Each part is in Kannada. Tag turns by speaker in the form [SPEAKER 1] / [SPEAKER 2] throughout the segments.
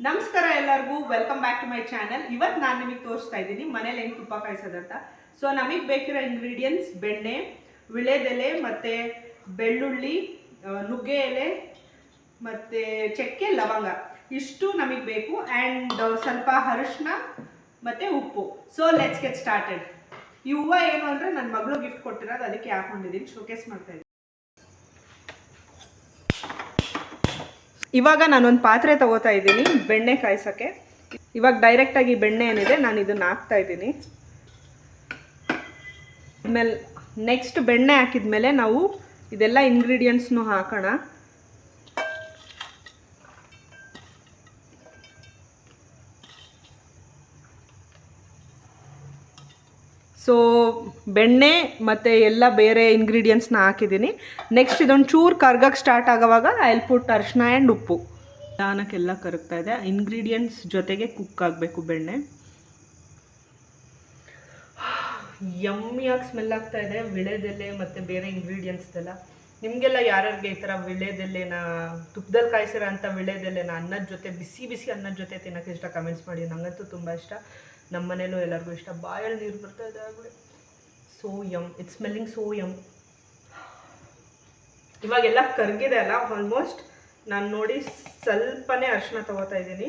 [SPEAKER 1] ನಮಸ್ಕಾರ ಎಲ್ಲರಿಗೂ, welcome back to my channel. ಇವತ್ತು ನಾನು ನಿಮಗೆ ತೋರಿಸ್ತಾ ಇದ್ದೀನಿ ಮನೇಲಿ ಹೆಂಗೆ ತುಪ್ಪ ಕಾಯಿಸೋದಂತ. ಸೊ ನಮಗೆ ಬೇಕಿರೋ ಇಂಗ್ರೀಡಿಯೆಂಟ್ಸ್ ಬೆಣ್ಣೆ, ವಿಳೆದೆಲೆ ಮತ್ತು ಬೆಳ್ಳುಳ್ಳಿ, ನುಗ್ಗೆ ಎಲೆ ಮತ್ತು ಚಕ್ಕೆ, ಲವಂಗ ಇಷ್ಟು ನಮಗೆ ಬೇಕು. ಆ್ಯಂಡ್ ಸ್ವಲ್ಪ ಅರಿಶಿನ ಮತ್ತು ಉಪ್ಪು. So let's get started. ಈ ಹೂವು ಏನು ಅಂದರೆ ನನ್ನ ಮಗಳು ಗಿಫ್ಟ್ ಕೊಟ್ಟಿರೋದು, ಅದಕ್ಕೆ ಹಾಕೊಂಡಿದ್ದೀನಿ, ಶೋಕೇಸ್ ಮಾಡ್ತಾಯಿದ್ದೀನಿ. ಇವಾಗ ನಾನೊಂದು ಪಾತ್ರೆ ತಗೋತಾ ಇದ್ದೀನಿ ಬೆಣ್ಣೆ ಕಾಯಿಸೋಕ್ಕೆ. ಇವಾಗ ಡೈರೆಕ್ಟಾಗಿ ಬೆಣ್ಣೆ ಏನಿದೆ ನಾನು ಇದನ್ನು ಹಾಕ್ತಾ ಇದ್ದೀನಿ. ಆಮೇಲೆ ನೆಕ್ಸ್ಟ್ ಬೆಣ್ಣೆ ಹಾಕಿದ್ಮೇಲೆ ನಾವು ಇದೆಲ್ಲ ಇಂಗ್ರೀಡಿಯೆಂಟ್ಸ್ನು ಹಾಕೋಣ. ಸೊ ಬೆಣ್ಣೆ ಮತ್ತು ಎಲ್ಲ ಬೇರೆ ಇಂಗ್ರೀಡಿಯೆಂಟ್ಸ್ನ ಹಾಕಿದ್ದೀನಿ. ನೆಕ್ಸ್ಟ್ ಇದೊಂದು ಚೂರು ಕರ್ಗಕ್ಕೆ ಸ್ಟಾರ್ಟ್ ಆಗೋವಾಗ ಐ ವಿಲ್ ಪುಟ್ ಅರಿಶಿನ ಆ್ಯಂಡ್ ಉಪ್ಪು. ನಿಧಾನಕ್ಕೆಲ್ಲ ಕರಗ್ತಾ ಇದೆ. ಇಂಗ್ರೀಡಿಯೆಂಟ್ಸ್ ಜೊತೆಗೆ ಕುಕ್ ಆಗಬೇಕು ಬೆಣ್ಣೆ. ಯಮ್ಮಿಯಾಗಿ ಸ್ಮೆಲ್ ಆಗ್ತಾ ಇದೆ ವಿಳೆದೆಲೆ ಮತ್ತು ಬೇರೆ ಇಂಗ್ರೀಡಿಯೆಂಟ್ಸ್ದೆಲ್ಲ. ನಿಮಗೆಲ್ಲ ಯಾರ್ಯಾರಿಗೆ ಈ ಥರ ವಿಳೆದೆಲೆನ ತುಪ್ಪದಲ್ಲಿ ಕಾಯಿಸಿರೋ ಅಂಥ ವಿಳೆದೆಲೆನ ಅನ್ನದ ಜೊತೆ ಬಿಸಿ ಬಿಸಿ ಅನ್ನದ ಜೊತೆ ತಿನ್ನೋಕ್ಕೆ ಇಷ್ಟ, ಕಮೆಂಟ್ಸ್ ಮಾಡಿ. ನನಗಂತೂ ತುಂಬ ಇಷ್ಟ, ನಮ್ಮ ಮನೇಲೂ ಎಲ್ಲರಿಗೂ ಇಷ್ಟ. ಬಾಯಲ್ಲಿ ನೀರು ಬರ್ತಾ ಇದೆ ಆಗಲೇ. So yum, it's smelling so yum. ಇವಾಗೆಲ್ಲ ಕರಗಿದೆ ಅಲ್ಲ ಆಲ್ಮೋಸ್ಟ್. ನಾನು ನೋಡಿ ಸ್ವಲ್ಪನೇ ಅರಿಶಿನ ತೊಗೋತಾ ಇದ್ದೀನಿ.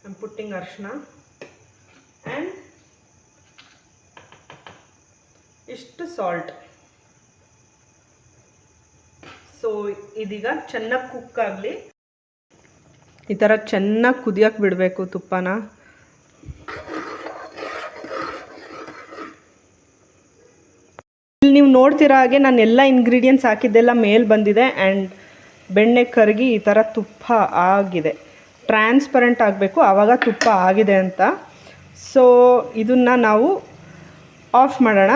[SPEAKER 1] ಐ ಆಮ್ ಪುಟ್ಟಿಂಗ್ ಅರಿಶಿನ ಆ್ಯಂಡ್ ಇಷ್ಟು ಸಾಲ್ಟ್. ಸೊ ಇದೀಗ ಚೆನ್ನಾಗಿ ಕುಕ್ ಆಗಲಿ. ಈ ಥರ ಚೆನ್ನಾಗಿ ಕುದಿಯೋಕ್ಕೆ ಬಿಡಬೇಕು ತುಪ್ಪನ. ಇಲ್ಲಿ ನೀವು ನೋಡ್ತಿರೋ ಹಾಗೆ ನಾನು ಎಲ್ಲ ಇಂಗ್ರೀಡಿಯೆಂಟ್ಸ್ ಹಾಕಿದ್ದೆಲ್ಲ ಮೇಲೆ ಬಂದಿದೆ. ಆ್ಯಂಡ್ ಬೆಣ್ಣೆ ಕರಗಿ ಈ ಥರ ತುಪ್ಪ ಆಗಿದೆ. ಟ್ರಾನ್ಸ್ಪರೆಂಟ್ ಆಗಬೇಕು, ಆವಾಗ ತುಪ್ಪ ಆಗಿದೆ ಅಂತ. ಸೊ ಇದನ್ನು ನಾವು ಆಫ್ ಮಾಡೋಣ.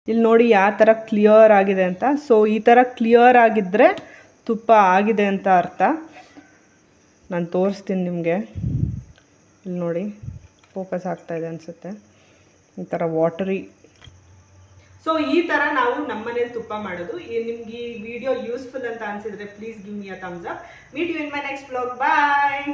[SPEAKER 1] ಇಲ್ಲಿ ನೋಡಿ ಯಾವ ಥರ ಕ್ಲಿಯರ್ ಆಗಿದೆ ಅಂತ. ಸೊ ಈ ಥರ ಕ್ಲಿಯರ್ ಆಗಿದ್ದರೆ ತುಪ್ಪ ಆಗಿದೆ ಅಂತ ಅರ್ಥ. ನಾನು ತೋರಿಸ್ತೀನಿ ನಿಮಗೆ. ಇಲ್ಲಿ ನೋಡಿ ಫೋಕಸ್ ಆಗ್ತಾಯಿದೆ ಅನಿಸುತ್ತೆ. ಈ ಥರ ವಾಟರಿ. ಸೊ ಈ ಥರ ನಾವು ನಮ್ಮ ಮನೇಲಿ ತುಪ್ಪ ಮಾಡೋದು. ನಿಮ್ಗೆ ಈ ವಿಡಿಯೋ ಯೂಸ್ಫುಲ್ ಅಂತ ಅನಿಸಿದ್ರೆ please give me a thumbs up. Meet you in my next vlog. Bye.